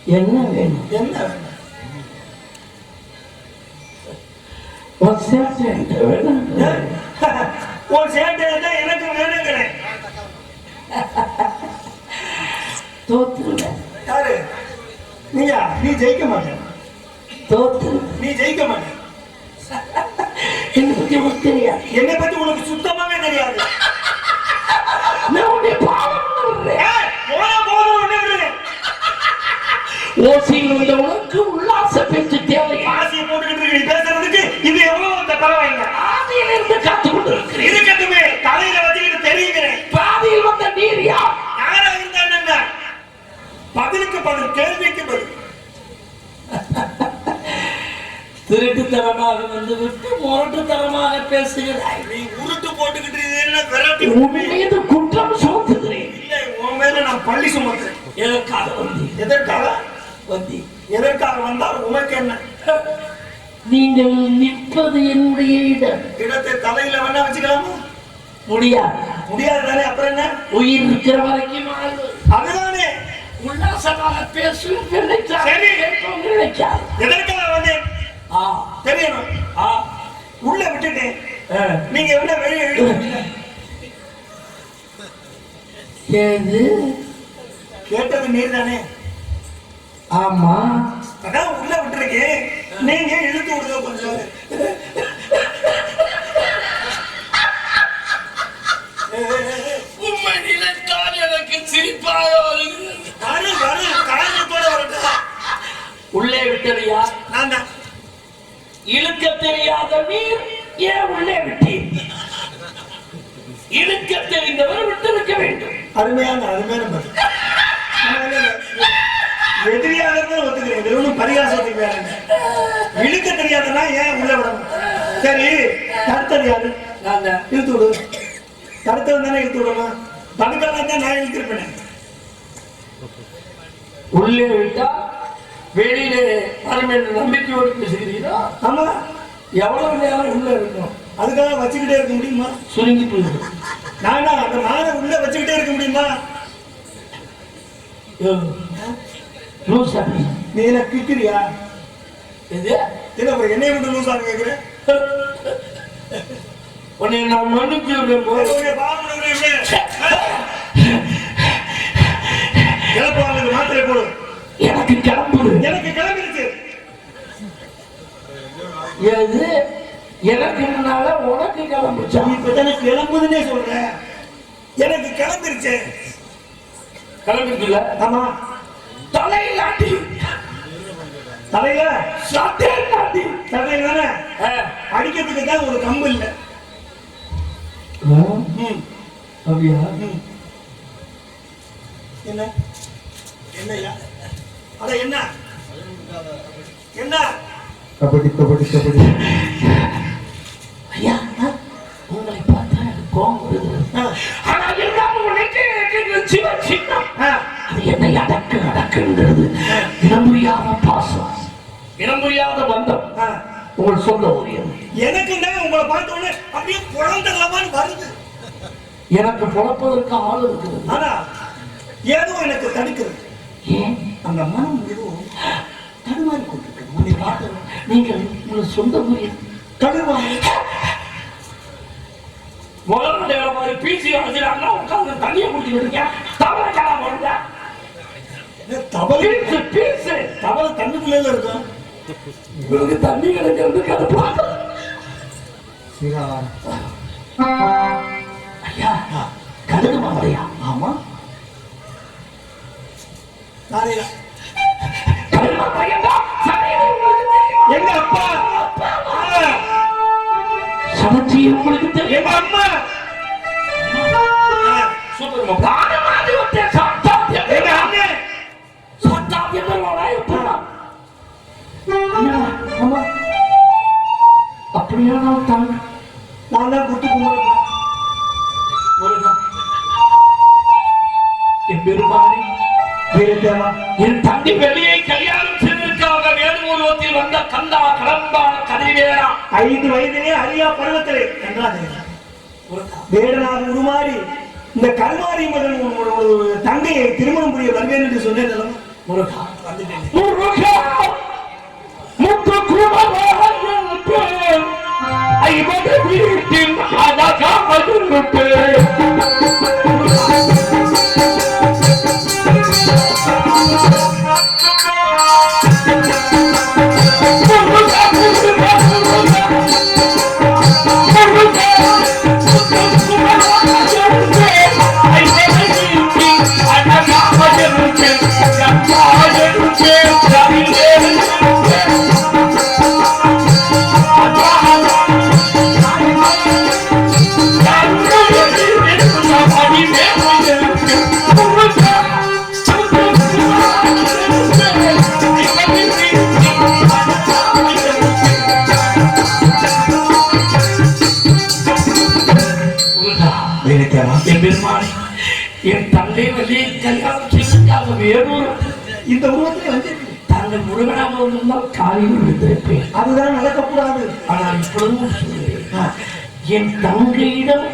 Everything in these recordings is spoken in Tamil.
என்ன வேணும்? என்ன வேணும்? ஒரு சேட்டை வேணும். ஒரு சேட்டை தான் எனக்கு வேணுங்கிறேன். தோத்துருவேன். யாரு நீயா? நீ ஜெயிக்க மாட்டேன். தோத்துரு. நீ ஜெயிக்க மாட்டேன். என்னை பத்தி உனக்கு தெரியாது. என்னை பத்தி உனக்கு சுத்தமாவே தெரியாது. நான் உன்னை பாவம் ஓசியில் வந்த உனக்கு உல்லாச பேச்சு தேவை. ஆசையை போட்டுக்கிட்டு நீ பேசுறதுக்கு இது எவ்வளவு பரவாயில்லை. ஆதியில் இருந்து காத்து கொண்டு இருக்கிறேன். இருக்கட்டுமே, தலையில வச்சுக்கிட்டு தெரியுகிறேன். பாதியில் வந்த நீர் யார்? யாரா இருந்தா என்ன? பதிலுக்கு பதில், கேள்விக்கு பதில். திருட்டுத்தனமாக வந்து விட்டு முரட்டுத்தனமாக பேசுகிறாய். நீ உருட்டு போட்டுக்கிட்டு விரட்டி உன் மீது குற்றம் சுமத்துகிறேன். இல்லை, உன் மேல நான் பள்ளி சுமத்துறேன். எதற்காக வந்து? எதற்காக வந்து? எதற்காக வந்தால் உனக்கு என்ன? நீங்கள் நிற்பது என்னுடைய இடம். இடத்தை தலையில வேணா வச்சுக்கலாமா? முடியாது. முடியாது தானே. அப்புறம் என்ன? உயிர் இருக்கிற வரைக்கும் அதுதானே. உல்லாசமாக பேசும் நினைச்சார். சரி, நினைச்சார். எதற்காக வந்தேன் தெரியணும். உள்ள விட்டுட்டேன். நீங்க என்ன வெளியே ஏது கேட்டது நீர் தானே? ஆமா, அதான் உள்ள விட்டுருக்கேன். நீங்க இழுத்து விடுங்க கொஞ்சம். உண்மை நினைத்தால் எனக்கு சிரிப்பாக காரணத்தோட வரட்டா. உள்ளே விட்டது யார்? நான் தான். இழுக்க தெரியாத நீர் ஏன் உள்ளே விட்டீர்? இழுக்க தெரிந்தவர் விட்டிருக்க வேண்டும். அருமையான பதில். எதிரியாக ஒத்துக்கிறேன். இது ஒன்றும் பரிகாசத்துக்கு வேற. இழுக்க தெரியாதுன்னா ஏன் உள்ள விடணும்? சரி, தடுத்தது யாரு? நான் தான். இழுத்து விடு. தடுத்தவன் தானே இழுத்து விடணும். தடுக்கலாம் தான் நான் இழுத்திருப்பேன். உள்ளே விட்டா வெளியிலே வரும் என்று நம்பிக்கையோடு பேசுகிறீரா? ஆமா. எவ்வளவு நேரம் உள்ள இருக்கணும்? அதுக்காக வச்சுக்கிட்டே இருக்க முடியுமா? சுருங்கி போயிடும். நானா அந்த மானை உள்ள வச்சுக்கிட்டே இருக்க முடியுமா? நீ என்ன கிக்கிறியா? இது என்ன என்னைய விட்டு லூசான்னு கேட்கிறேன். உன்னை நான் மன்னிச்சு விடுறேன். மாத்திரை போடு. எனக்கு கிளம்புது. எனக்கு கிளம்பிடுச்சு. எது? எனக்கு முன்னால உனக்கு கிளம்புச்சா? இப்பதானே கிளம்புதுன்னே சொல்றேன். எனக்கு கிளம்பிருச்சு. கிளம்பிருச்சுல? ஆமா. தலையில் ஆட்டி. தலையில சட்டையில் ஆட்டி. சட்டையில் தானே அடிக்கிறதுக்கு தான் ஒரு கம்பு இல்லை. அப்படியா? என்ன என்னையா? அட என்ன என்ன? கபடி கபடி கபடி. ஐயா, உங்களை பார்த்தா கோபம் வருது. ஆனால் இருந்தாலும் உனக்கு சின்னம். அது என்னை அடக்குங்கிறது. இனம் புரியாத பாசம், இனம் புரியாத பந்தம். உங்கள் சொந்த ஊரியம். எனக்கு உங்களை பார்த்த உடனே அப்படியே குழந்தைகளான்னு வருது. எனக்கு பொழப்பதற்கு ஆள் இருக்குது. ஆனா ஏதோ எனக்கு தடுக்கிறது. ஏன்? அந்த மனம் எதுவும் தடுமாறி கொண்டிருக்கு. நீங்கள் உங்கள் சொந்த ஊரியம் தடுமாறி முதல்ல மாதிரி பீசி வச்சுட்டாங்கன்னா உட்காந்து தண்ணியை குடிச்சுக்கிட்டு இருக்கேன். தவளை காலா போடுங்க. தவளை தண்ணிக்குள்ள இருக்கும். உங்களுக்கு தண்ணி கிடைக்கிறது கடுப்பா. ஐயா, கடுகு மாலையா? ஆமா. எங்க அப்பா சமைச்சி உங்களுக்கு தெரியும். எங்க அம்மா அப்படியா? நான் தான் குட்டி கும்பிடுறேன். என் பெருமானே, என் தம்பி வெளியே கல்யாணம் செய்வதற்காக வேணுமுருவத்தில் வந்த கந்தா கடம்பா கதிவேரா 5 வயதிலே அரியா பருவத்திலே வேடனாக உருமாறி இந்த கல்வாரி மகன் தங்கையை திருமணம் புரிய வருவேன் என்று சொன்னேன். முருகா வந்துட்டேன். முருகா முத்து குமரனுக்கு ஐம்பது வீட்டின் அழகாமருக்கு என் தந்தை வந்து கல்யாணம் செய்வதற்காக வேறொரு இந்த உருவத்திலே வந்து தாங்கள் முருகனாக வந்திருந்தால் காலையில் விழுந்திருப்பேன். அதுதான் நடக்கக்கூடாது. ஆனால் இப்பொழுதும் சொல்கிறேன், என் தங்கையிடம்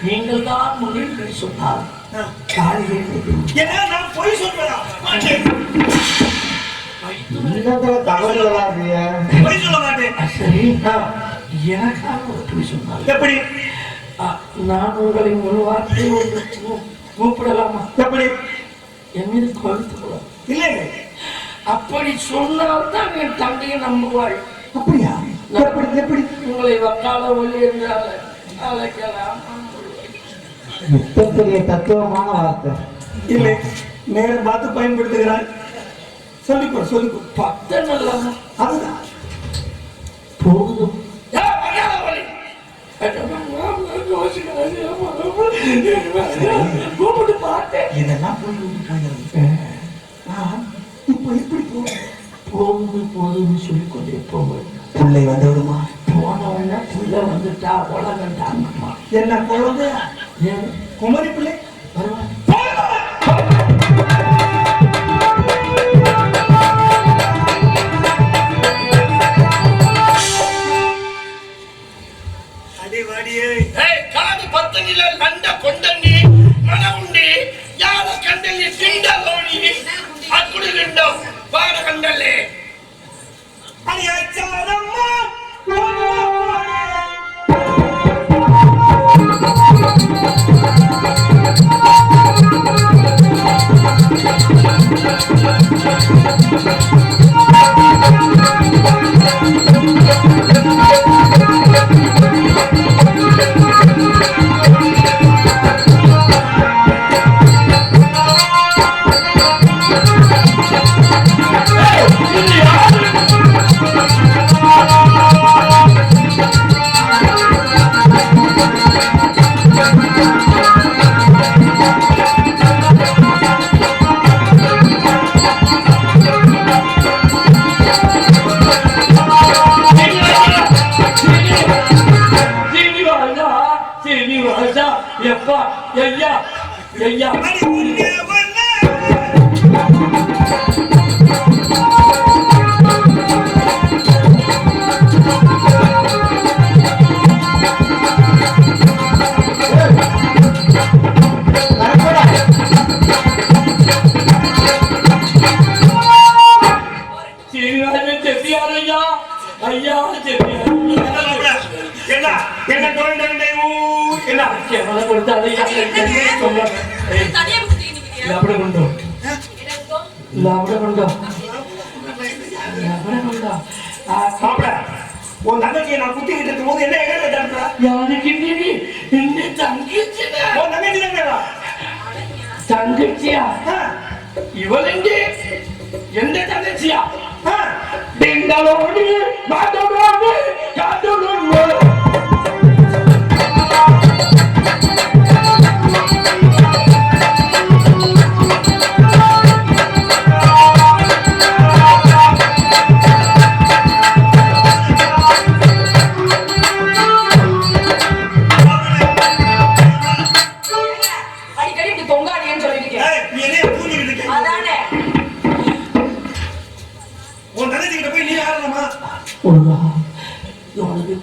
நீங்கள் தான் முடிவு சொன்னால் காலையில் ஏன்னா நான் பொய் சொல்றேன். பொய் சொல்ல மாட்டேன். சரி, எனக்காக ஒரு பொய் சொன்னார். எப்படி? நான் உங்களை ஒரு வார்த்தை ஒன்று கூப்பிடலாமா? எப்படி? என் மீது கோவித்துக்கூடாது. இல்லை, அப்படி சொன்னால்தான் என் தங்கையை நம்புவாள். அப்படியா? எப்படி? எப்படி? உங்களை வக்கால ஒளி என்றால் அழைக்கலாம். மிகப்பெரிய தத்துவமான வார்த்தை. இல்லை, நேரம் பார்த்து பயன்படுத்துகிறார். சொல்லிக்கோ சொல்லிக்கோ. பக்தன் அல்லவா? அதுதான் போதும். கூப்பிட்டு பார்த்தேன். இதெல்லாம் போய் போயிடுறது. இப்போ எப்படி போகுது போதுன்னு சொல்லிக்கொண்டே போவேன். பிள்ளை வந்து விடுமா? போனவன புள்ள வந்துட்டா உலகம் தாங்குமா? என்ன குழந்தை? ஏன் குமரி பிள்ளை வருவான்? காது பத்தனில நண்ட கொண்டனி மனவுண்டி யார கண்டலி சிண்டலோனி அக்குடி ரெண்டும் பாட கண்டலே அடியாச்சாரம்மா ஐயா உன் தங்கச்சியை நான் குத்திக்கிட்டு இருக்கும் போது என்ன எங்க யாருக்கு தங்கச்சி உன் தங்கச்சி தங்கச்சியா இவள் எந்த தங்கச்சியா பெங்களோடு மாதோடு காதோடு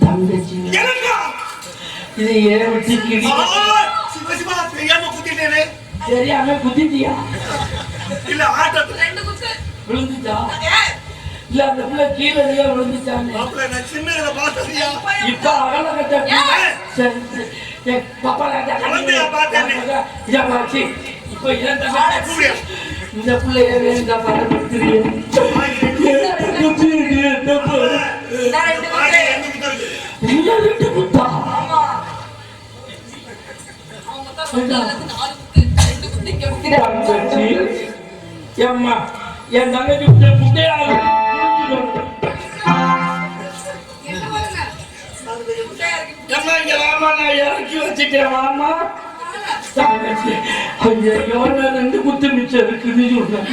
தங்கச்சி இது ஏன் விட்டு தெரியாம குத்திட்டியா? இல்ல ஆட்டத்துல 2 குத்து விழுந்துச்சா இல்ல அந்த பிள்ளை கீழே விழுந்துச்சான்னு மாப்பிள்ளை நான் சின்னதுல பார்த்ததையா இப்ப அகல கட்ட பாப்பா இப்ப இந்த பிள்ளைய வேண்டாம் குத்தா ஏம்மா என் தங்கச்சி புட்டையாக இறக்கி வச்சுட்டேன் மாமா ஐயோ நான் 2 குத்து மிச்சம் இருக்குன்னு சொல்றேன்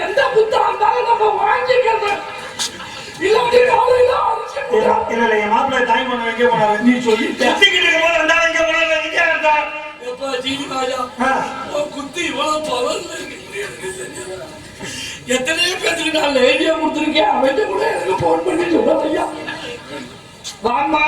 எந்த குத்தா இருந்தாலும் நம்ம வாங்கிக்கிறது இல்ல என் மாப்பிள்ளை தாய் பண்ண எங்க போனாரு நீ சொல்லிட்டு எங்க போனாரு குத்தி இவ்வளவு பவர் எத்தனையோ பேருக்கு நான் லேடியா கொடுத்துருக்கேன் அவன் கூட எனக்கு போன் பண்ணி சொல்றேன் ஐயா வாமா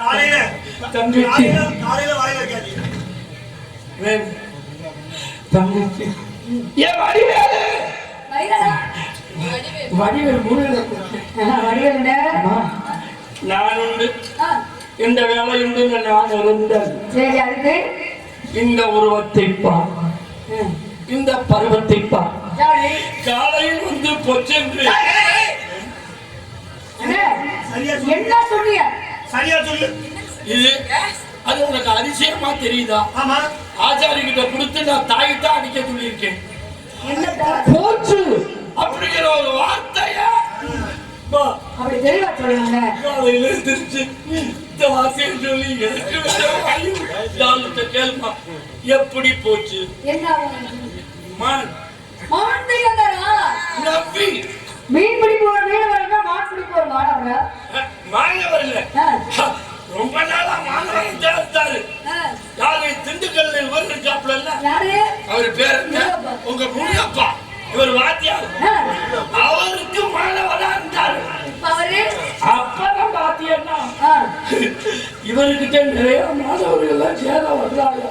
காலையில தங்கச்சி காலையில வாயில வைக்காதீங்க. வேணும். தங்கச்சி ஏன் வடிவேலு வடிவேல் முருகன் நான் உண்டு இந்த வேலை உண்டு நான் இருந்தேன். சரி, அதுக்கு இந்த உருவத்தை பார், இந்த பருவத்தை பார். காலையில் வந்து பொச்சென்று என்ன சொன்னீங்க? சரியா சொல்லு. இது அது உனக்கு அதிசயமா தெரியுதா? ஆமா, ஆச்சாரி கிட்ட கொடுத்து நான் தாய்தான் அடிக்க சொல்லியிருக்கேன். என்ன போச்சு அப்படிங்கிற ஒரு வார்த்தைய அப்படி தெளிவா சொல்லுங்க. காலையில எந்திரிச்சு இந்த வார்த்தையை சொல்லி எனக்கு வேற வாயு டாக்டர் கேளுமா எப்படி போச்சு? என்ன மான் நம்பி மீன் பிடிப்பு ஒரு மீன் வரல, மான் பிடிப்பு ஒரு மாணவங்க மாணவர் இல்ல, ரொம்ப நாளா மாணவன் தேர்த்தாரு. யாரு திண்டுக்கல்ல இவர் இருக்காப்ல, யாரு அவர் பேர் என்ன? உங்க முனியப்பா. இவர் வாத்தியார். அவருக்கு மாணவனா இருந்தாரு. அவரு அப்பதான் பாத்தீங்கன்னா இவர்கிட்ட நிறைய மாணவர்கள் சேர வர்றாங்க.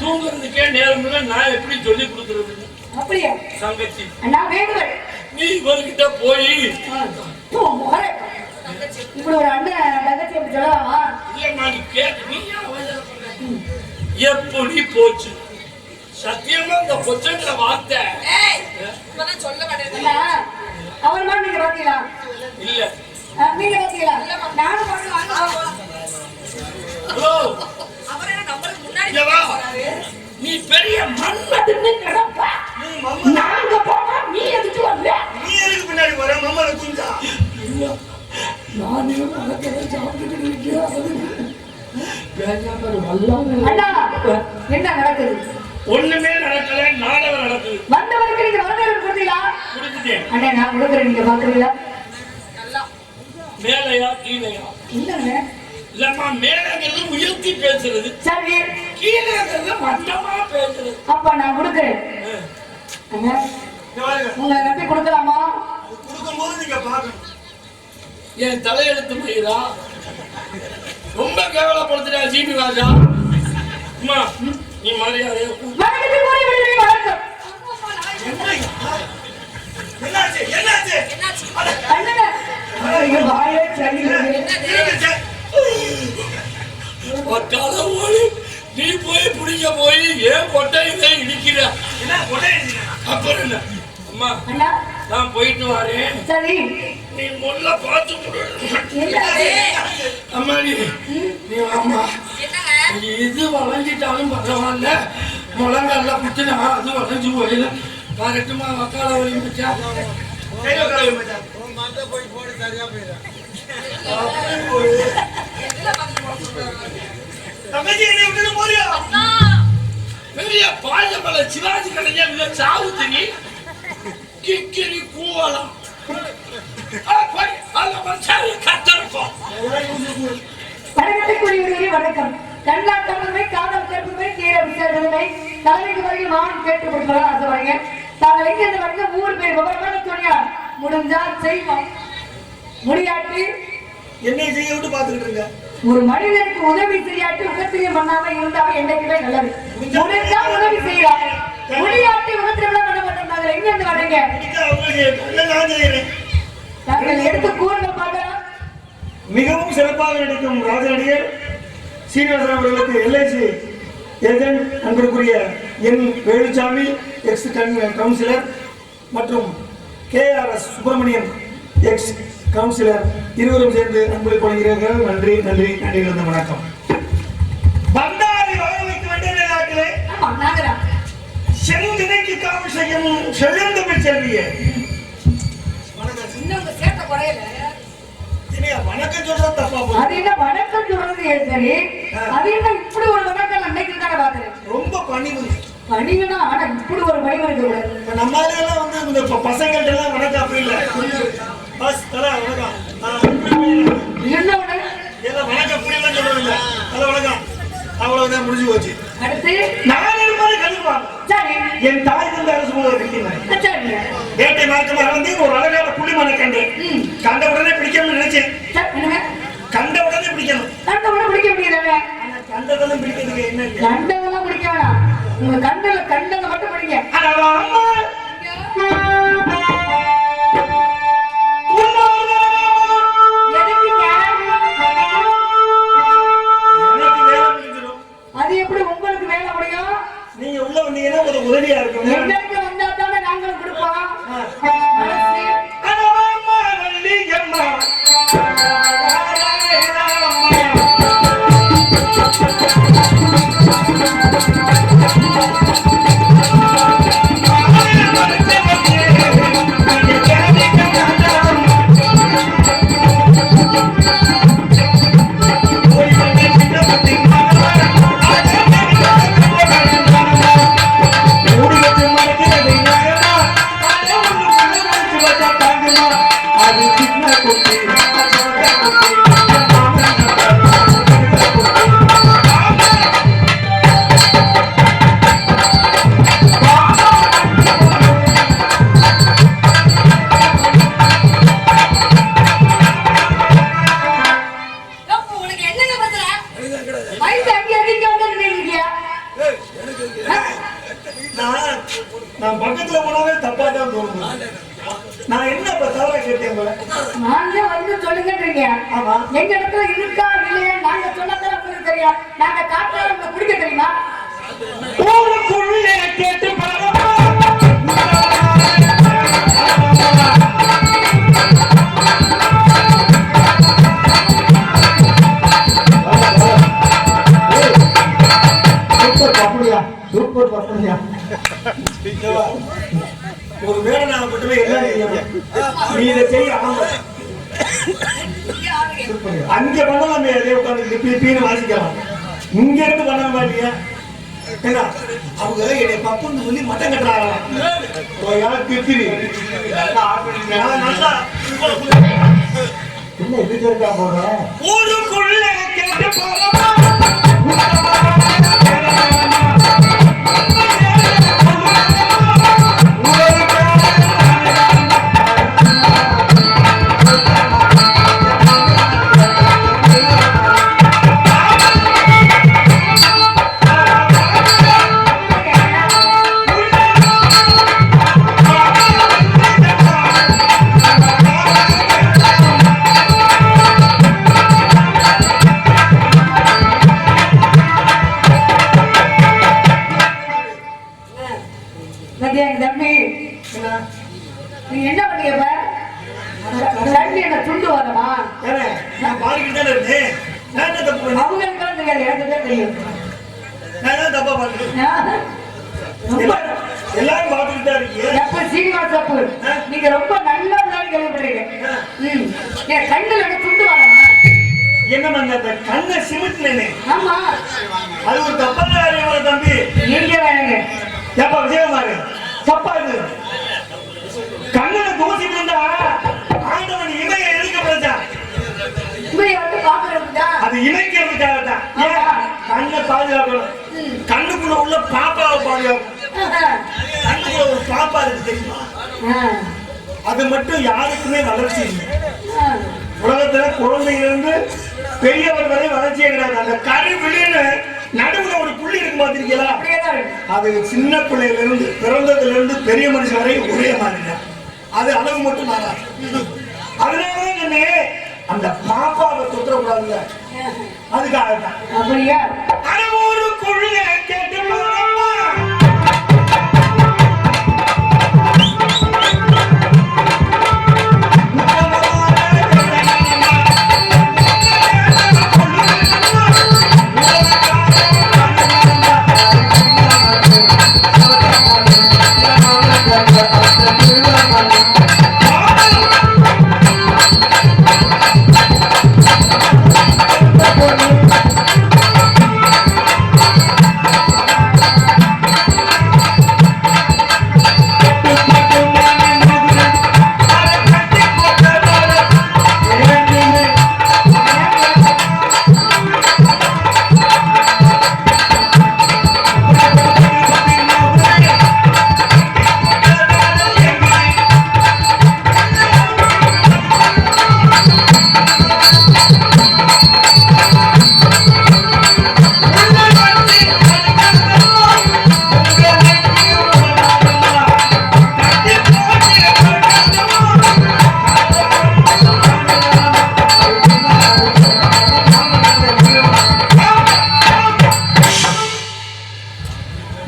தூங்குறதுக்கே நேரம் இல்லை. நான் எப்படி சொல்லி கொடுக்கறது? அப்படியா தங்கச்சி அண்ணா வேண்டுவன் நீ இவர்கிட்ட போய் இப்படி ஒரு அண்ணன் தங்கச்சி எப்படி சொல்லலாமா? இல்லம்மா நீ கேட்டு நீ எப்படி போச்சு? சத்தியமா இந்த பொச்சங்கிற வார்த்தை அண்ணா, அவர் மாதிரி நீங்க பாத்தீங்களா? இல்ல. நீங்க பாத்தீங்களா? நானும் ஹலோ இங்க வா. நீ பெரிய மன்மதுன்னு நினைப்பா. நாங்க போனா நீ எதுக்கு வரல? நீ எதுக்கு பின்னாடி வர? மம்மல குஞ்சா இல்ல, நானே மனக்கதை சாப்பிட்டுக்கிட்டு இருக்கேன். அண்ணா, என்ன நடக்குது? ஒண்ணுமே நடக்கல, நாடகம் நடக்குது. வந்தவருக்கு நீங்க வரவேற்பு கொடுத்தீங்களா? கொடுத்துட்டேன். அண்ணா, நான் கொடுக்குறேன், நீங்க பாக்குறீங்களா? மேலையா கீழையா? இல்லங்க. இல்லம்மா, மேலங்கிறது உயர்த்தி பேசுறது, சரி, கீழங்கிறது மட்டமா பேசுறது. அப்ப நான் கொடுக்குறேன். அண்ணா, உங்களை நம்பி கொடுக்கலாமா? கொடுக்கும்போது நீங்க பாக்கணும். என் தலையெழுத்து மயிரா ரொம்ப கேவலப்படுத்துறா சீனிவாசா. அம்மா நீ மரியாதையா வணக்கத்துக்கு போய் விடுதலை வணக்கம். என்னாச்சு? என்னாச்சு? அண்ணா, ஐயோ, வாயே சரியில்லை. ஒட்டால ஓடி நீ போய் பிடிக்க போய் ஏன் கொட்டையில இடிக்கிற? என்ன கொட்டை அடிச்சீங்க? அப்புறம் என்ன? அம்மா அண்ணா, நான் போயிட்டு வரேன். சரி, நீ முல்ல பார்த்து கொடு. என்னாச்சு? அம்மா நீ அம்மா இது வளைஞ்சிட்டாலும் பரவாயில்ல, முழங்கல்ல குத்துனா அது வளைஞ்சு போயில கரெக்டுமா வக்கால வழி வச்சா கையில கால மச்சான். தங்கச்சி என்னை விட்டுட்டு போறியா? பெரிய பாயமலை சிவாஜி கலைஞர் சாவுத்து நீ கிக்கிரி கூவலாம் கத்திருப்போம். வணக்கத்துக்குரிய விடுதலை வணக்கம். கண்ணாட்டமுறை, காதல் கற்புமை, தீர விசாரணை, தலைமைக்கு வரைக்கும் மாவட்டம் கேட்டு கொடுக்கலாம் ஆசைப்படுறீங்க. தாங்கள் எங்க இருந்து வந்து 3 பேர் விவரமான சொன்னியா முடிஞ்சா செய்வோம், முடியாட்டி என்னை செய்ய விட்டு பாத்துக்கிட்டு இருங்க. ஒரு மனிதனுக்கு உதவி செய்யாட்டி உகத்திரியம் பண்ணாம இருந்தாலும் என்னைக்குமே நல்லது. முடிஞ்சா உதவி செய்யலாம், முடியாட்டி உகத்திரியம் பண்ண மாட்டோம். நாங்கள் எங்க இருந்து வரீங்க? அவங்களுக்கு கண்ணை நான் செய்யறேன். நாங்கள் எடுத்து கூறுங்க பார்க்கலாம். மிகவும் சிறப்பாக நடிக்கும் ராஜ நடிகர் சீனிவாசன் அவர்களுக்கு எல்ஐசி ஏஜென்ட் அன்பிற்குரிய என் வேலுச்சாமி எக்ஸ் கவுன்சிலர் மற்றும் KRS சுப்பிரமணியன் எக்ஸ் கவுன்சிலர் இருவரும் சேர்ந்து அன்பளிப்பு வழங்குகிறார்கள். நன்றி நன்றி நன்றி. வணக்கம். பண்டாரி வகை வைக்க வேண்டிய நாட்டிலே செந்தினைக்கு காவல் செய்யும் செல்லுந்தமிழ் செல்வியே வணக்கம் சொல்றது தப்பா போகுது. அது என்ன வணக்கம் சொல்றது சரி, அது என்ன இப்படி ஒரு வணக்கம் அன்னைக்கு தானே பாக்குறேன். ரொம்ப பணிவு பணிவுனா ஆனா இப்படி ஒரு பணிவு இருக்க கூடாது. நம்மளால எல்லாம் வந்து இந்த பசங்கள்ட்ட எல்லாம் வணக்கம் அப்படி இல்ல. பஸ் தல வணக்கம் என்ன உடனே எல்லாம் வணக்கம் அப்படி எல்லாம் சொல்றது இல்ல. தல வணக்கம் அவ்வளவுதான் முடிஞ்சு போச்சு. அடுத்து நான் இருப்பது கண்டிப்பாங்க. சரி, என் தாய் தந்த அரசு போல இருக்கிறேன். சரி, வேட்டை மார்க்கமா வந்து ஒரு அழகான புள்ளிமான கண்டு கண்ட உடனே பிடிக்கணும்னு நினைச்சேன். என்னங்க கண்ட உடனே பிடிக்கணும். கண்ட உடனே பிடிக்க முடியாது. கண்டதெல்லாம் பிடிக்கிறதுக்கு என்ன இல்லையா? கண்டதெல்லாம் பிடிக்க வேணாம். உங்க கண்டதை மட்டும் பிடிங்க. அடவா அம்மா. எதுக்குங்க? எனக்கு வேலை முடிஞ்சிடும். அது எப்படி உங்களுக்கு வேலை முடியும்? நீங்க உள்ள வந்தீங்கன்னா ஒரு உதவியா இருக்கும். எங்களுக்கு வந்தா தானே நாங்களும் கொடுப்போம். அடவா அம்மா வள்ளியம்மா. நான் பக்கத்துல போனாவே தப்பா தான் தோணுது. நான் என்ன இப்ப தவறா கேட்டேன் போல. நாங்க வந்து சொல்லுங்கன்றீங்க. ஆமா. எங்க இடத்துல இருக்கா இல்லையா நாங்க சொன்னதால உங்களுக்கு தெரியும். நாங்க காட்டுல உங்களுக்கு குடிக்க தெரியுமா? ஊருக்குள்ளே கேட்டு பாருமா. சூப்பர் பப்படியா. ஒரு வேலை நான் மட்டுமே எல்லாம் செய்யணும். நீ இதை செய்ய அங்க பண்ணலாமே. அதே உட்காந்து பீன்னு வாசிக்கலாம். இங்க இருந்து பண்ண மாட்டியா? ஏன்னா அவங்க என்னை பப்புன்னு சொல்லி மட்டம் கட்டுறாங்க. என்ன இது இருக்கா போறேன். ஊருக்குள்ள கேட்டு போறோமா. தம்பி நீ என்ன பண்ணீங்க? தண்ணி என்ன துண்டு வரமா? நான் பாடிக்கிட்டு தானே இருந்தேன். நான் என்ன தப்பு பண்ணேன்? அவங்களுக்கெல்லாம் தெரியாது, எனக்கு தான் தெரியும். நான் தான் தப்பா பண்ணேன். எல்லாரும் பார்த்துக்கிட்டு தான் இருக்கீங்க. எப்ப சீனிவாஸ் தப்பு நீங்க ரொம்ப நல்ல விளையாடி கேள்விப்படுறீங்க. என் கண்ணுல துண்டு வரமா? என்ன பண்ண அந்த கண்ணை சிமிட்லேனே. ஆமா அது ஒரு தப்பான அறிவுரை தம்பி. நீங்க வேணுங்க ஏப்பா விஜயகுமார் தப்பா இது. கண்ணனை தூசி இருந்தா ஆண்டவன் இமையை எதுக்க படைச்சான்? இவரை வந்து பாக்குறதுதா. அது இமைக்கிறதுக்காக தான். ஏன் கண்ணை பாதுகாக்கணும். கண்ணுக்குள்ள உள்ள பாப்பாவை பாதுகாக்கணும். கண்ணுக்குள்ள ஒரு பாப்பா இருக்கு தெரியுமா? அது மட்டும் யாருக்குமே வளர்ச்சி இல்லை. உலகத்துல குழந்தையிலிருந்து பெரியவர் வரை வளர்ச்சியே கிடையாது. அந்த கருவிழின்னு நடுவுல ஒரு புள்ளி இருக்கு பாத்திருக்கீங்களா? அது சின்ன பிள்ளையில இருந்து பிறந்ததுல இருந்து பெரிய மனுஷன் வரை ஒரே மாதிரி. அது அளவு மட்டும் மாறாது. அதனாலதான் என்ன அந்த பாப்பாவை தொற்றக்கூடாதுங்க. அதுக்காக தான். அப்படியா? அளவுக்குள்ள கேட்டு போறோமா.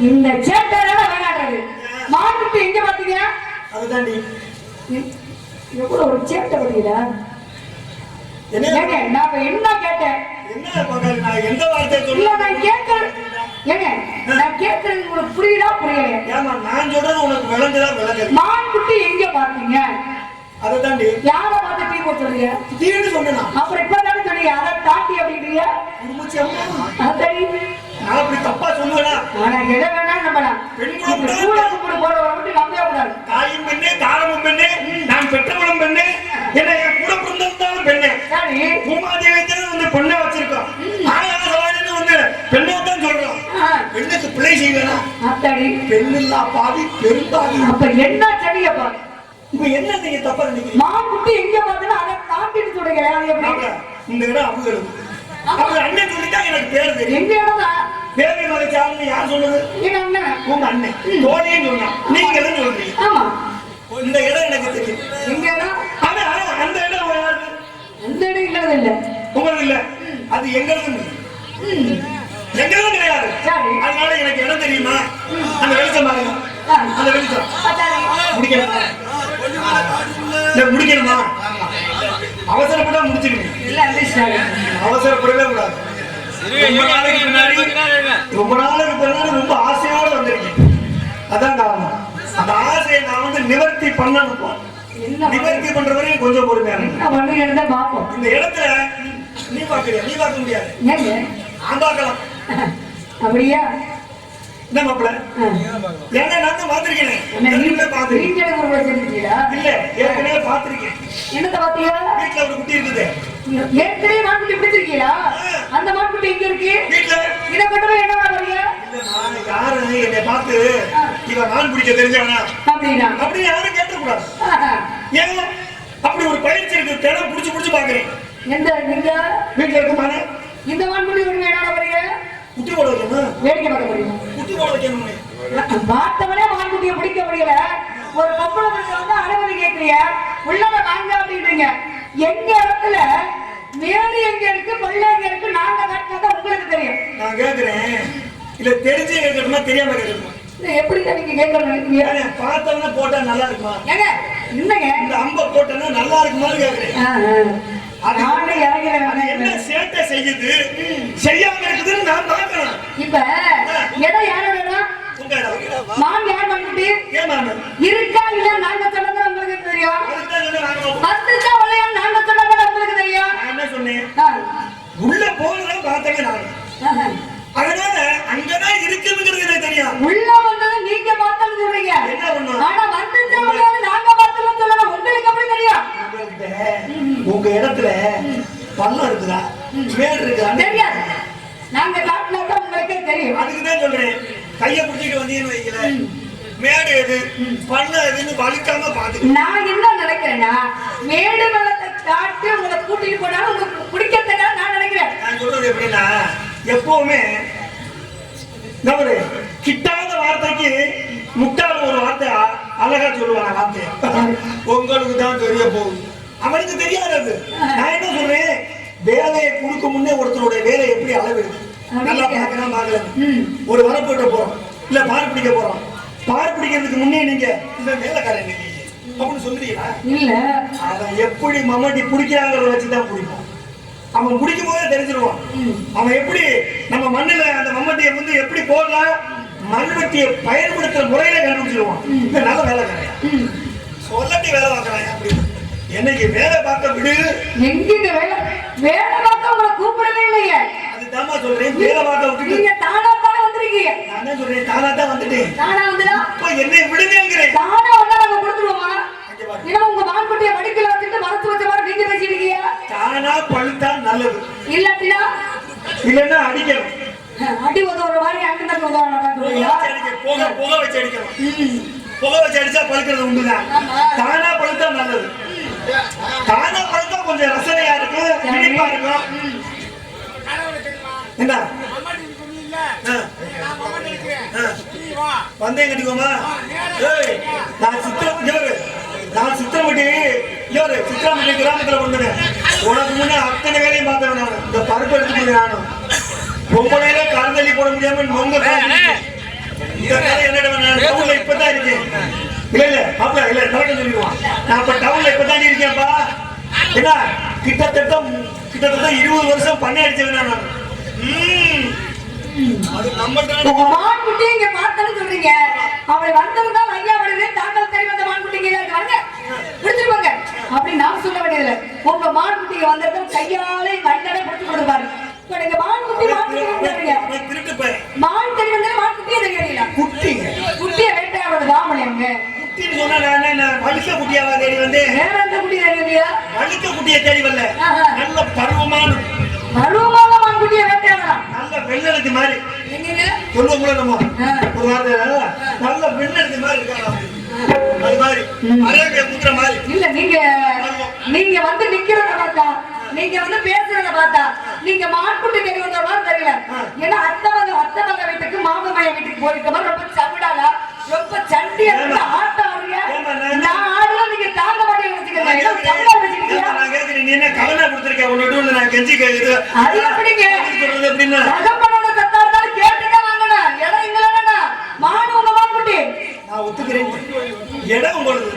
இந்த சேட்டரால விளையாடுறது மாட்டுக்கு எங்க பாத்தீங்க அதுதாண்டி எவ்வளவு ஒரு சேட்டை பாத்தீங்களா என்ன ஏங்க நான் இப்ப என்ன கேட்டேன் என்ன பகல் நான் எந்த வார்த்தை இல்ல சொல்ல நான் கேட்கறேன் ஏங்க நான் கேட்கறது உங்களுக்கு புரியுதா புரியலையா ஏமா நான் சொல்றது உனக்கு விளங்குதா விளங்குது மான்குட்டி எங்க பாத்தீங்க அதுதாண்டி யார பார்த்து டீ போட்டு சொல்றீங்க தீடு சொன்னா அப்புறம் இப்பதானே சொன்னீங்க அதை தாட்டி அப்படின்றீங்க குடும்பச்சி அம்மா அதடி நான் அப்படி தப்பா சொல்லுவேனா ஆனா எதை வேணா நம்பலாம் பெண்களும் கூட கும்பிடு போறவரை மட்டும் நம்பவே கூடாது தாயும் பெண்ணே தாரமும் பெண்ணே நான் பெற்றவளும் பெண்ணே என்ன என் கூட பிறந்தவன் பெண்ணே சரி பூமாதேவியத்தை வந்து பெண்ணை வச்சிருக்கோம் ஆயாசவாடின்னு வந்து பெண்ணை தான் சொல்றோம் பெண்ணுக்கு பிள்ளை செய்வேனா அத்தடி பெண்ணில்லா பாதி பெரும்பாதி அப்ப என்ன சரியப்பா இப்ப என்ன நீங்க தப்பா நினைக்கிறீங்க மான்குட்டி எங்க பாத்தீங்கன்னா அதை தாட்டிட்டு சொல்றீங்க அது எப்படி ஆமா, இந்த இடம் அவங்க இருக்கு அவங்க அண்ணன் சொல்லிட்டா எனக்கு பேர் தெரியும் எங்க இடம் தான் பேரை மலைச்சாருன்னு யார் சொன்னது எங்க அண்ணன் உங்க அண்ணன் தோழின்னு சொன்னா நீங்களும் சொல்றீங்க ஆமா இந்த இடம் எனக்கு தெரியும் எங்க இடம் ஆனா அந்த இடம் யாரு அந்த இடம் இல்லாத இல்ல உங்களுக்கு இல்ல அது எங்களுக்கும் இல்லை. எங்களுக்கும் கிடையாது சரி அதனால எனக்கு இடம் தெரியுமா அந்த வெளிச்சம் பாருங்க அந்த வெளிச்சம் முடிக்கணுமா இல்ல முடிக்கணுமா அவசரப்பட்டா முடிச்சிருங்க இல்ல அதிர்ஷ்டம் அவசரப்படவே கூடாது ரொம்ப நாளைக்கு பின்னாடி ரொம்ப ஆசையோட வந்திருக்கேன் அதான் காரணம் அந்த ஆசையை நான் வந்து நிவர்த்தி பண்ணணும் என்ன நிவர்த்தி பண்ற வரையும் கொஞ்சம் பொறுமையா இருக்கு. என்ன பண்ணுங்க பாப்போம் இந்த இடத்துல நீ பாக்குறியா நீ பார்க்க முடியாது ஏங்க நான் பார்க்கலாம் அப்படியா என்ன மாப்பிள்ள ஏன்னா நான் தான் பார்த்திருக்கேன் பார்த்திருக்கேன் நீங்க ஒரு வச்சிருக்கீங்களா இல்ல ஏற்கனவே பார்த்திருக்கேன் என்னத்த பாத்தீங்க வீட்டுல ஒரு குட்டி இருக்குது ஏற்கனவே மான்குட்டி பிடிச்சிருக்கீங்களா அந்த மான்குட்டி எங்க இருக்கு வீட்டுல இதை கொண்டு என்ன பண்ண போறீங்க நான் யாரு என்னை பார்த்து இவன் நான் பிடிக்க தெரிஞ்சவனா அப்படின்னா அப்படின்னு யாரும் கேட்டக்கூடாது ஏன் அப்படி ஒரு பயிற்சி இருக்கு தினம் புடிச்சு பாக்குறேன் எந்த நீங்க வீட்டுல இருக்குமானே இந்த மான்குட்டி கொண்டு என்ன பண்ண போறீங்க குட்டி போட வைக்கணும் வேடிக்கை பார்க்க போறீங்க குட்டி போட வைக்கணும் பார்த்தவனே மான்குட்டியை பிடிக்க முடியல ஒரு பொம்பளை பிடிச்ச வந்து அனுமதி கேட்கறிய உள்ளத வாங்க அப்படின்றீங்க எங்க இடத்துல மேடு எங்க இருக்கு பள்ள எங்க இருக்கு நாங்க காட்டினாதான் உங்களுக்கு தெரியும் நான் கேக்குறேன் இல்ல தெரிஞ்சு கேட்கணுமா தெரியாம கேட்கணுமா எப்படி நீங்க கேட்கணும் நினைக்கிறீங்க பார்த்தவன போட்டா நல்லா இருக்குமா ஏங்க என்னங்க இந்த அம்ப போட்டனா நல்லா இருக்குமான்னு கேக்குறேன் நானே இறங்கிறேன் என்ன சேட்டை செய்யுது செய்யாம இருக்குதுன்னு நான் பார்க்கணும் இப்ப இடம் யாரோட இடம் உங்க இடம் நான் யார் பண்ணிட்டு ஏன் மாமன் இருக்கா இல்ல நாங்க சொன்னது உங்களுக்கு தெரியும் அதுதான் சொன்னேன் நாங்க வந்துச்சா வளையா நாங்க சொன்னது உங்களுக்கு தெரியும் நான் என்ன சொன்னேன் ஆ. உள்ள போனதான் பார்த்தேன் நான் ஆஹா. அதனால அங்கதான் இருக்குதுங்கிறது எனக்கு தெரியும் உள்ள வந்தது நீங்க பார்த்தது சொல்றீங்க என்ன பண்ணும் ஆனா வந்துச்சா வளையா நாங்க பார்த்தது சொல்லணும் உங்களுக்கு எப்படி தெரியும் உங்க இடத்துல பள்ளம் இருக்குதா மேடு இருக்குதா தெரியாது நாங்க காட்டினாதான் உங்களுக்கே தெரியும் அதுக்குதான் சொல்றேன் கைய பிடிச்சிட்டு வந்தீங்கன்னு வைக்கல மேடு எது பள்ளம் எதுன்னு வலிக்காம பாத்துக்க நான் என்ன நினைக்கிறேன்னா மேடு வெள்ளத்தை காட்டி உங்களை கூட்டிட்டு போனாலும் உங்களுக்கு பிடிக்கிறதுக்காக நான் நினைக்கிறேன் நான் சொல்றது எப்படின்னா எப்பவுமே கவரு கிட்டாத வார்த்தைக்கு முட்டாள ஒரு வார்த்தை அழகா சொல்லுவாங்க வார்த்தையை உங்களுக்கு தான் தெரிய போகுது அவனுக்கு தெரியாது நான் என்ன சொல்றேன் வேலையை கொடுக்க முன்னே ஒருத்தருடைய வேலை எப்படி அளவிடுது நல்லா பார்க்கலாம் பார்க்கல ஒரு வரப்போட்ட போறோம் இல்ல பார் பிடிக்க போறோம் பார் பிடிக்கிறதுக்கு முன்னே நீங்க இந்த வேலைக்காரன் நீங்க அப்படின்னு சொல்றீங்களா இல்ல அவன் எப்படி மம்மாட்டி பிடிக்கிறாங்கிறத வச்சுதான் பிடிப்பான் அவன் பிடிக்கும் போதே தெரிஞ்சிருவான் அவன் எப்படி நம்ம மண்ணுல அந்த மம்மட்டியை வந்து எப்படி போடலாம் மண்வெட்டியை பயன்படுத்துற முறையில கண்டுபிடிச்சிருவான் இந்த நல்ல வேலைக்காரன் சொல்லட்டி வேலை பார்க்கறான் அப்படி என்னைக்கு வேலை பார்க்க விடு எங்க வேலை வேலை பார்க்க உங்களை கூப்பிடவே இல்லையே அதுதான் சொல்றேன் வேலை பார்க்க விட்டுட்டு நீங்க தானா தானே வந்திருக்கீங்க நான் என்ன சொல்றேன் தானா தான் வந்துட்டேன் தானா வந்துடா இப்ப என்னை விடுங்கிறேன் தானா வந்தா நம்ம கொடுத்துருவோமா ஏன்னா உங்க மான்குட்டியை வடிக்கல வச்சுட்டு மரத்து வச்ச மாதிரி நீங்க பேசிருக்கீங்க தானா பழுத்தா நல்லது இல்லாட்டினா இல்லன்னா அடிக்கணும் அடி ஒரு மாதிரி அங்க தான் சொல்லுவீங்களா புகை வச்சு அடிக்கணும் புகை வச்சு அடிச்சா பழுக்கிறது உண்டுதான் தானா பழுத்தா நல்லது தானா பழுத்தா கொஞ்சம் ரசனையா இருக்கும் இனிப்பா இருக்கும் என்ன வந்தேன் கட்டிக்கோமா நான் சித்திரப்பட்டி சித்திரப்பட்டி கிராமத்துல கொண்டு உனக்கு முன்னே அத்தனை வேலையும் பார்த்தவன் நானும். இந்த பருப்பு எடுத்துக்கிட்டு நானும் பொம்பளையில கருந்தள்ளி போட முடியாம நொங்க இந்த வேலை என்ன டவுன்ல இப்பதான் இருக்கேன். இல்ல அப்ப இல்ல கரெக்டா சொல்லிடுவான். நான் இப்ப டவுன்ல இப்பதான் இருக்கேன்ப்பா. என்ன கிட்டத்தட்ட 20 வருஷம் பண்ணி அடிச்சவன் நான். அது நம்ம உங்க மான்குட்டி இங்க பார்த்தேன்னு சொல்றீங்க. அவளை வந்தவங்க ஐயா அவளே தாங்கள் தெரிய வந்த மான்குட்டிங்க இருக்காங்க பிடிச்சிருப்பாங்க அப்படி நான் சொல்ல வேண்டியதில்ல. உங்க மான்குட்டிங்க வந்ததும் கையாலே கண்ணனை பிடிச்சு கொடுப்பாரு. இப்ப நீங்க மான்குட்டி திருட்டு மான் தெரிய வந்தாலும் மான்குட்டியே தெரியல. குட்டியை வேட்டையாடுறது வாமலையாங்க. குட்டின்னு சொன்னா நான் என்ன வலிக்க குட்டியாவா தேடி வந்து வேற எந்த குட்டி தெரியலையா? வலிக்க குட்டியை தேடி வரல. நல்ல பருவமான மான்குட்டியை வேட்டையாடலாம். நல்ல வெள்ளெடுத்து மாதிரி எங்க சொல்லுவோம்ல நம்ம ஒரு வார்த்தை நல்ல வெள்ளெடுத்து மாதிரி இருக்காங்க. அது மாதிரி அரேபிய குதிரை மாதிரி இல்ல. நீங்க வந்து நிக்கிறத பார்த்தா நீங்க வந்து பேசுறத பார்த்தா நீங்க மான்குட்டி தேடி வந்த மாதிரி தெரியல. ஏன்னா அத்தை மக வீட்டுக்கு மாமமாய வீட்டுக்கு போயிருக்க மாதிரி ரொம்ப சவுடாலா ரொம்ப சண்டியா ஆட்டம் ஆடுறியா? நான் ஆடலாம் நீங்க தாங்க மாட்டேங்க வச்சுக்கோங்க. நான் கேட்கிறேன் நீ என்ன கவலை கொடுத்துருக்க உன்னிட்டு நான் கெஞ்சி கேக்குது. அது எப்படிங்க எப்படின்னா தகப்பனோட சத்தா இருந்தாலும் கேட்டுக்க வாங்கண்ணா. இடம் எங்களா மாடு உங்க மான்குட்டி நான் ஒத்துக்கிறேன். இடம் உங்களுக்கு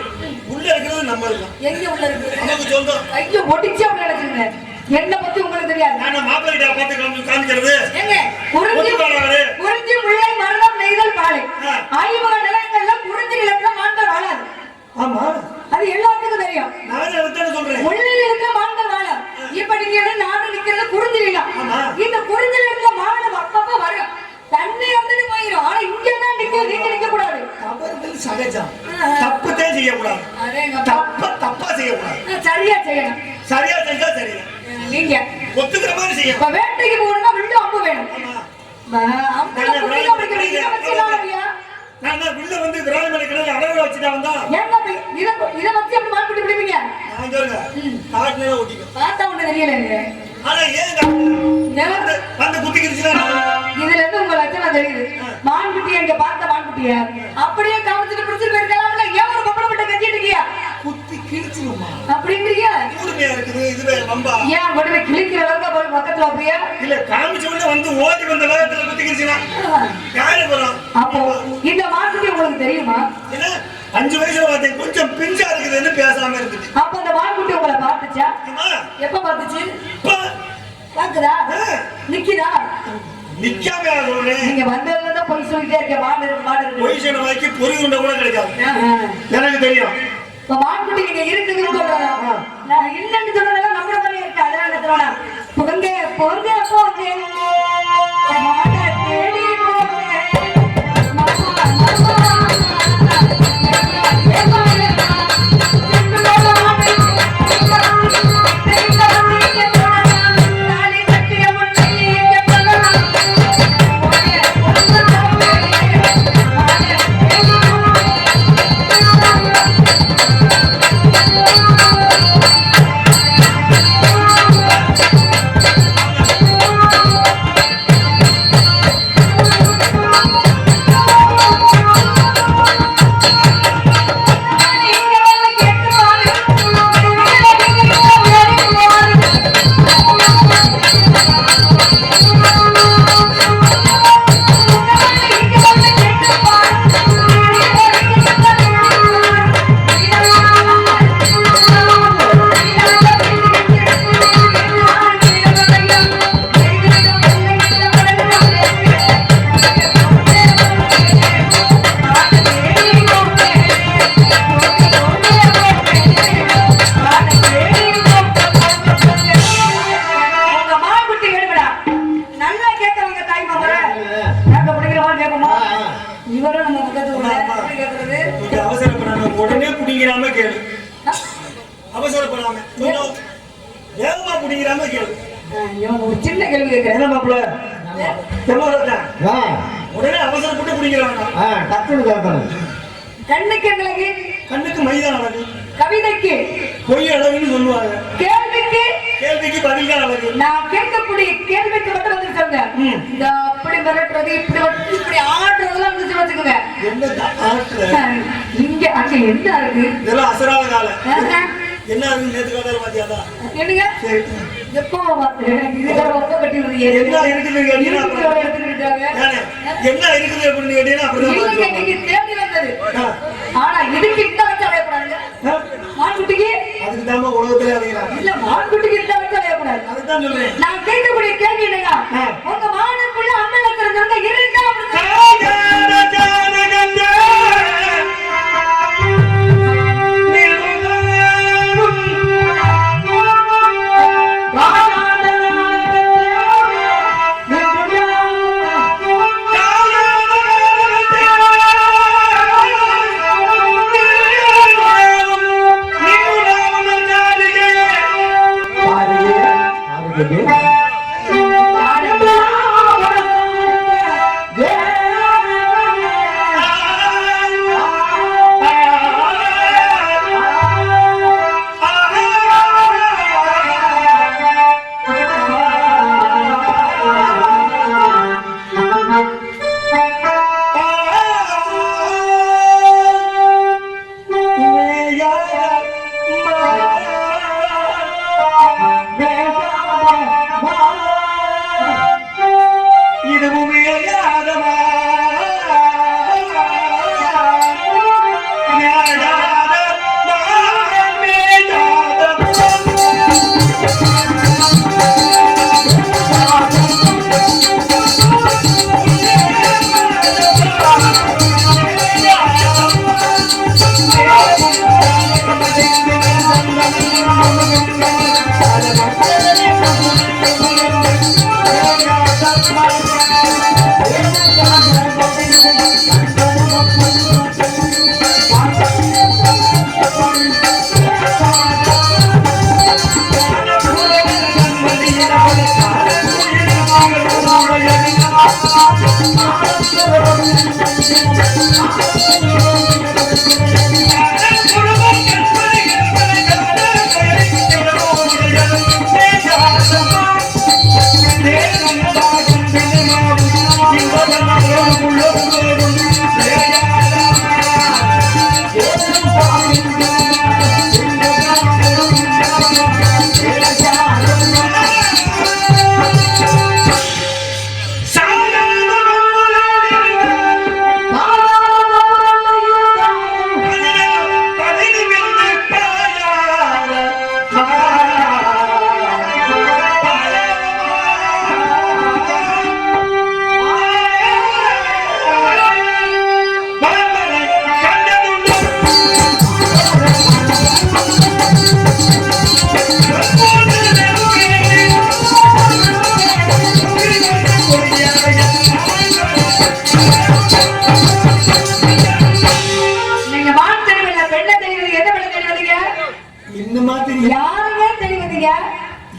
உள்ள இருக்கிறது நம்ம எங்க உள்ள இருக்கு நமக்கு சொல்றோம். ஐயோ ஒடிச்சு அப்படி நினைச்சுங்க. என்ன பத்தி உங்களுக்கு தெரியாது. நான் மாப்பிள்ளை பார்த்து காமிக்கிறது குறிஞ்சி முல்லை மருதம் நெய்தல் பாலை 50 நிலங்கள்ல குறிஞ்சி நிலத்துல மான்கள் வாழாது. ஆமா அது எல்லாத்துக்கும் தெரியும். நான் அதுதான் சொல்றேன். முல்லையில இருக்க மான்கள் வாழாது. இப்ப நீங்க நானும் நிக்கிறது குறிஞ்சி நிலம். இந்த குறிஞ்சி நிலத்துல மாடு அப்பப்ப வரும். தண்ணி வந்துட்டு போயிடும். ஆனா இங்கதான் நீங்க நிக்க கூடாது. தவறுதல் சகஜம். தப்புதான் செய்யக்கூடாது. தப்பா செய்யக்கூடாது. சரியா செய்யணும். சரியா செஞ்சா சரியா நீங்க ஒத்துக்கிற மாதிரி செய்ய. வேட்டைக்கு போகணும்னா வில்லு அம்பு வேணும். நான் வில்ல வந்து விராலிமலை கிணறு அளவுல வச்சுட்டா வந்தா இதை வச்சு அப்படி மான்குட்டி பிடிப்பீங்க. நான் சொல்லுங்க காட்டுல ஓட்டிக்கும் பார்த்தா ஒண்ணு தெரியல. ஆனா ஏன் வந்து குத்திக்கிடுச்சுன்னா இதுல இருந்து உங்க லட்சணம் தெரியுது. மான்குட்டிய இங்க பார்த்த மான்குட்டிய அப்படியே காமிச்சிட்டு பிடிச்சிட்டு போயிருக்கலாம்ல. ஏன் ஒரு பொம்பளை மட்டும் கட்டிட்டு இருக்கியா? குத்தி கிழிச்சிருமா அப்படிங்கறியா? ஊருமையா இருக்குது. இதுவே வம்பா ஏன் கொண்டு கிழிக்கிற அளவுக்கு போய் பக்கத்துல அப்படியே இல்ல காமிச்ச உடனே வந்து ஓடி வந்த வேகத்துல குத்தி கிழிச்சினா யாரு போறோம்? அப்போ இந்த மான்குட்டி உங்களுக்கு தெரியுமா? என்ன 5 வயசுல பார்த்தேன். கொஞ்சம் பிஞ்சா இருக்குதுன்னு பேசாம இருந்துச்சு. அப்ப அந்த மான்குட்டி உங்களை பார்த்துச்சா? எப்ப பார்த்துச்சு? பாக்குதா? நிக்குதா? நிக்காம சொல்றேன். நீங்க வந்ததுல தான் போய் சொல்லிட்டே இருக்க. மாடு பொய் சொன்ன வாய்க்கு பொறி உண்டை கூட கிடைக்காது. எனக்கு தெரியும். இப்ப மான்குட்டி நீங்க இருக்குதுன்னு சொல்றதா? நான் இல்லைன்னு சொல்றதெல்லாம் நம்மள மாதிரி இருக்கு. அதனால என்ன சொல்லலாம்? பொங்க மாட தேடி உடனே புடிங்கிறாம கேளு. அவசரப்படாம கொஞ்சம் வேகமா புடிங்கிறாம கேளு. ஒரு சின்ன கேள்வி கேட்கிறேன். என்ன மாப்பிள்ள உடனே அவசரப்பட்டு புடிங்கிறாங்க. டக்குனு கேட்கணும். கண்ணுக்கு அழகு, கண்ணுக்கு மைதான் அழகு, கவிதைக்கு பொய் அழகுன்னு சொல்லுவாங்க, கேள்விக்கு பதில் தான் அழகு. நான் கேட்கக்கூடிய கேள்விக்கு மட்டும் வந்து சொல்லுங்க. இந்த அப்படி மிரட்டுறது இப்படி ஆடுறதெல்லாம் வந்து வச்சுக்கோங்க. என்ன ஆடுற இங்க அங்க என்ன இருக்கு? இதெல்லாம் அசராத காலம். என்ன இருக்கு நேத்து கதையில பாத்தியாடா? என்னங்க சரி. எப்போ பார்த்தேன் இது ரொம்ப கட்டி வருது என்ன இருக்குது கேட்டீங்கன்னா இருக்கிறவங்க எடுத்துக்கிட்டாங்க ஏனே, என்ன இருக்குது அப்படின்னு கேட்டீங்கன்னா அப்படிதான் இல்லைங்க, பாத்துக்கோ. நீங்க தேடி வந்தது ஆ. ஆனா இதுக்கு இந்த வச்சு அலையக்கூடாது ஆ? மான்குட்டிக்கு அதுக்கு தாம உலகத்திலே அலைகிறாங்க. இல்ல மான்குட்டிக்கு இந்த வச்சு அலையக்கூடாது அதுதான் சொல்றேன். நான் கேட்கக்கூடிய கேள்வி என்னங்க ஆ. உங்க மானுக்குள்ள அண்ணன் இருக்கிறவங்க இருக்கா அப்படின்னு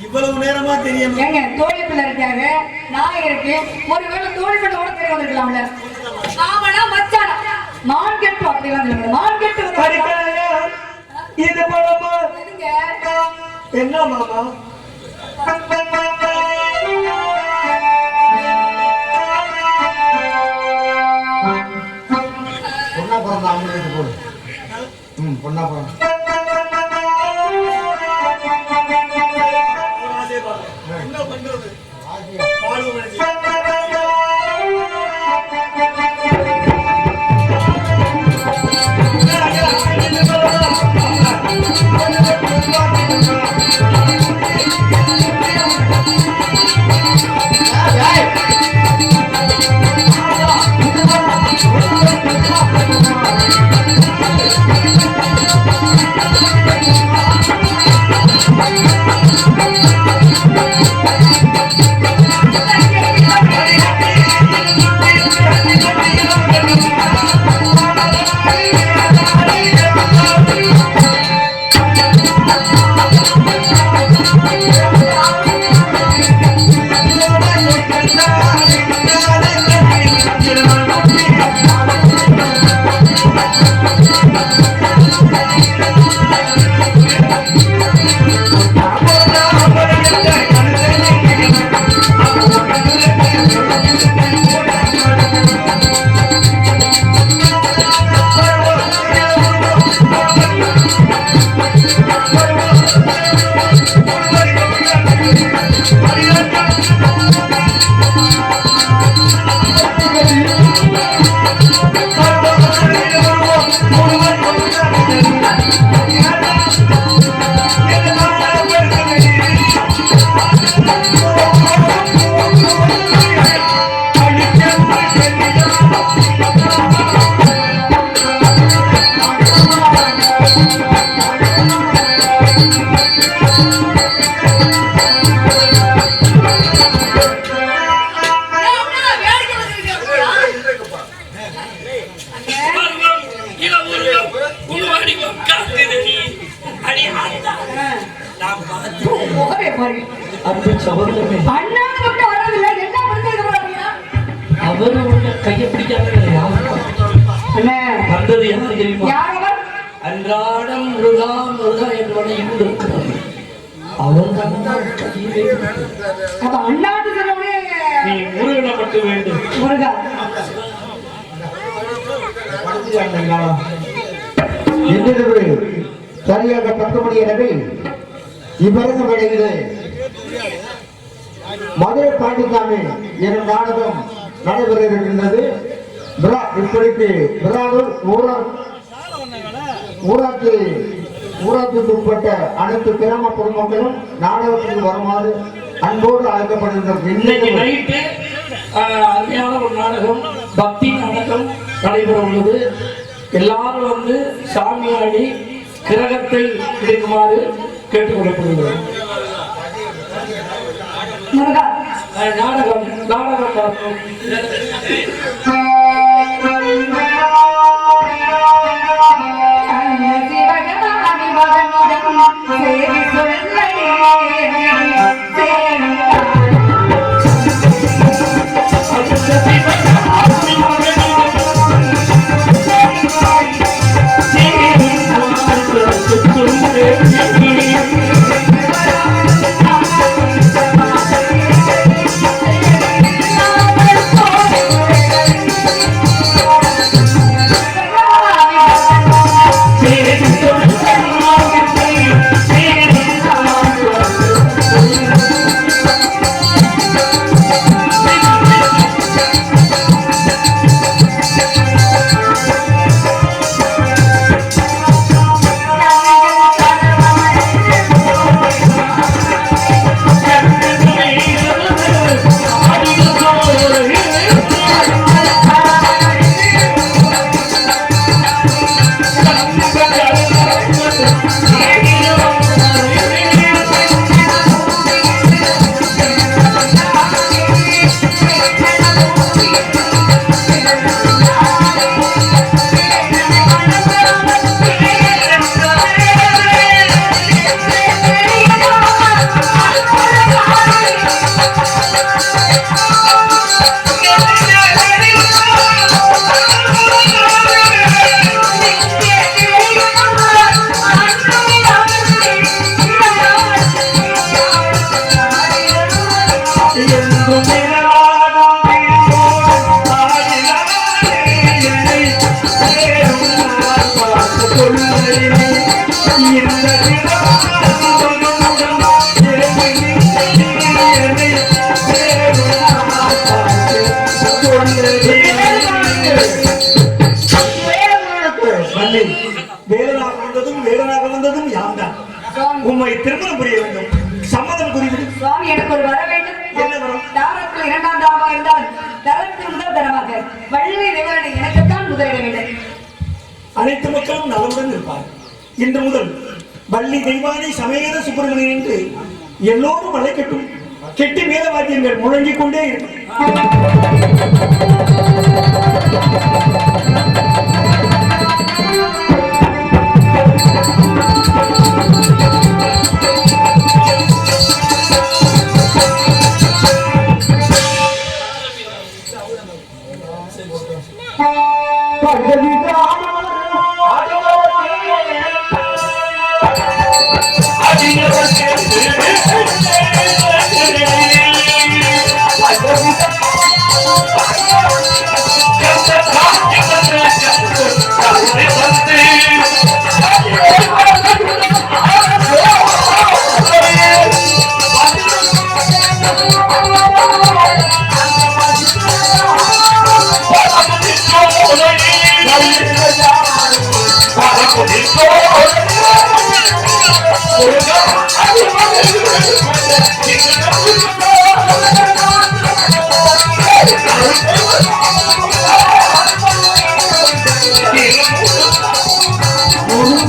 இவ்வளவு நேரமா தெரியும். ஏங்க தோழி பிள்ளை இருக்காங்க, நான் இருக்கு. ஒருவேளை தோழி பிள்ளை கூட தெரிய வந்திருக்கலாம்ல. ஆமாடா மச்சான். மான் கெட்டு அப்படி வந்து மான் கெட்டு படிக்கலையா? இது போலமா? என்ன மாமா? பொண்ணா பிறந்த ஆம்பளைக்கு போடு. பொண்ணா பிறந்த என்ன பண்றது? பாடுவோம். அன்பு சகோதரமே அவரோட கையை பிடிக்காம வந்தது யாரு தெரியுமா? அன்றாடம் முருகா முருகா என்பவனை இங்கு இருக்கிறார். அவர் தான் கையிலே நீ முருகனை மட்டும் வேண்டும். முருகா இன்றிரவு சரியாக 10 மணி அளவில் இவ்விறகு வேளையிலே மதுரை பாண்டிசாமி எனும் நாடகம் நடைபெற இருக்கின்றது. இப்படிக்கு விராடூர் ஊராட்சிக்கு உட்பட்ட அனைத்து கிராம பொதுமக்களும் நாடகத்திற்கு வருமாறு அன்போடு அழைக்கப்படுகின்றது. இன்னைக்கு நைட்டு அருமையான ஒரு நாடகம், பக்தி நாடகம் நடைபெற உள்ளது. எல்லாரும் வந்து சாமியாடி கிரகத்தை எடுக்குமாறு கேட்டுக்கொள்ளப்படுகிறது. நாடகம் பார்ப்போம். உண்மை திருமணம் புரிய வேண்டும். சம்மதம் குறிப்பிடு. சுவாமி எனக்கு ஒரு வர வேண்டும். என்ன வரும்? தாரத்தில் 2ஆம் தாரமாக இருந்தால் தரத்தில் முதல் தரமாக வள்ளி தேவனை எனக்குத்தான் முதலிட வேண்டும். அனைத்து மக்களும் நலமுடன் இருப்பார். இன்று முதல் வள்ளி தெய்வானை சமேத சுப்பிரமணியன் என்று எல்லோரும் அழைக்கட்டும். கெட்டி மேல வாத்தியங்கள் முழங்கிக் கொண்டே இருக்கும்.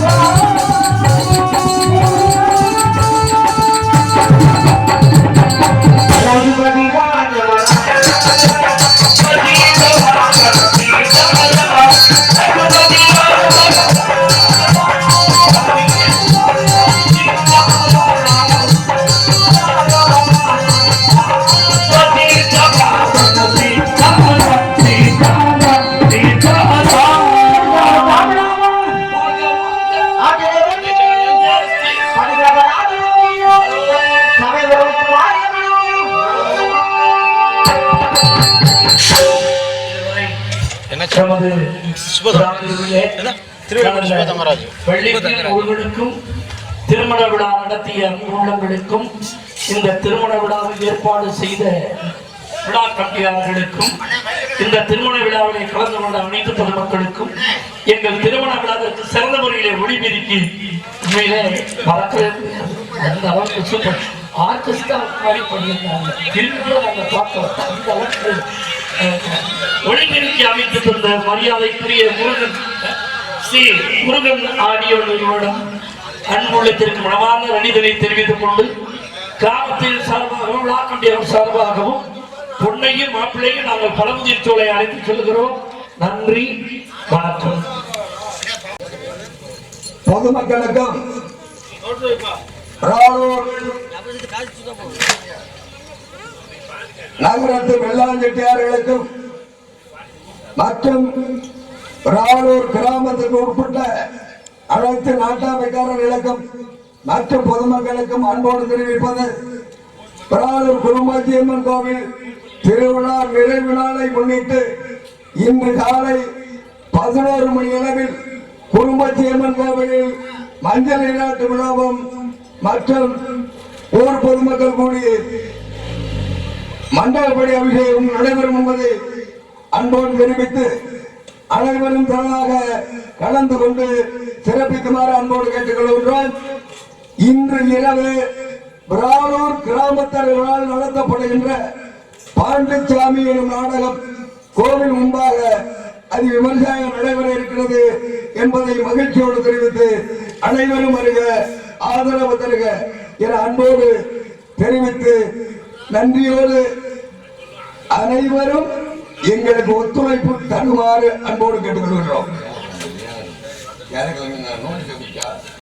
Oh, நமது ராஜ்யத்திலே வெள்ளிக்கிழமை ஒருவருக்கும் திருமண விழா நடத்திய உள்ளங்களுக்கும் இந்த திருமண விழாவை ஏற்பாடு செய்த விழா கட்டியாளர்களுக்கும் இந்த திருமண விழாவிலே கலந்து கொண்ட அனைத்து பொதுமக்களுக்கும் எங்கள் திருமண விழாவிற்கு சிறந்த முறையிலே ஒளிபெருக்கி உண்மையிலே மறக்கவே முடியாது. அந்த அளவுக்கு சூப்பர் ஆர்கெஸ்ட்ரா மாதிரி பண்ணியிருந்தாங்க. திரும்பியும் நாங்கள் பார்த்தோம். அந்த அளவுக்கு ஒளிபெருக்கி அமைத்து தந்த மரியாதைக்குரிய முருகன் ஸ்ரீ முருகன் ஆடியோ நிறுவனம் அன்புள்ளத்திற்கு மனமான நன்றிதனை தெரிவித்துக் கொண்டு கிராமத்தின் சார்பாகவும் விழாக்கண்டியவர் சார்பாகவும் பொன்னையும் மாப்பிள்ளையும் நாங்கள் பழமுதிர் சோலை அழைத்து சொல்லுகிறோம். நன்றி, வணக்கம். பொதுமக்களுக்கும் நகரத்து வெள்ளாஞ்செட்டியார்களுக்கும் மற்றும் ராளூர் கிராமத்துக்கு உட்பட்ட அனைத்து நாட்டாமைக்காரர்களுக்கும் மற்றும் பொதுமக்களுக்கும் அன்போடு தெரிவிப்பது, ராளூர் குருமாச்சியம்மன் கோவில் திருவிழா நிறைவு நாளை முன்னிட்டு இன்று காலை 11 மணி அளவில் குருமாச்சியம்மன் கோவிலில் மஞ்சள் நீராட்டு விழாவும் மற்றும் ஊர் பொதுமக்கள் கூடி மண்டலப்படி அபிஷேகம் நடைபெறும் என்பதை அன்போடு தெரிவித்து அனைவரும் திரளாக கலந்து கொண்டு சிறப்பிக்குமாறு அன்போடு கேட்டுக்கொள்கின்றோம். இன்று இரவு ராளூர் கிராமத்தர்களால் நடத்தப்படுகின்ற பாண்டிச்சாமி எனும் நாடகம் கோவில் முன்பாக அது விமர்சையாக நடைபெற இருக்கிறது என்பதை மகிழ்ச்சியோடு தெரிவித்து அனைவரும் வருக, ஆதரவு தருக என அன்போடு தெரிவித்து நன்றியோடு அனைவரும் எங்களுக்கு ஒத்துழைப்பு தருமாறு அன்போடு கேட்டுக்கொள்கிறோம்.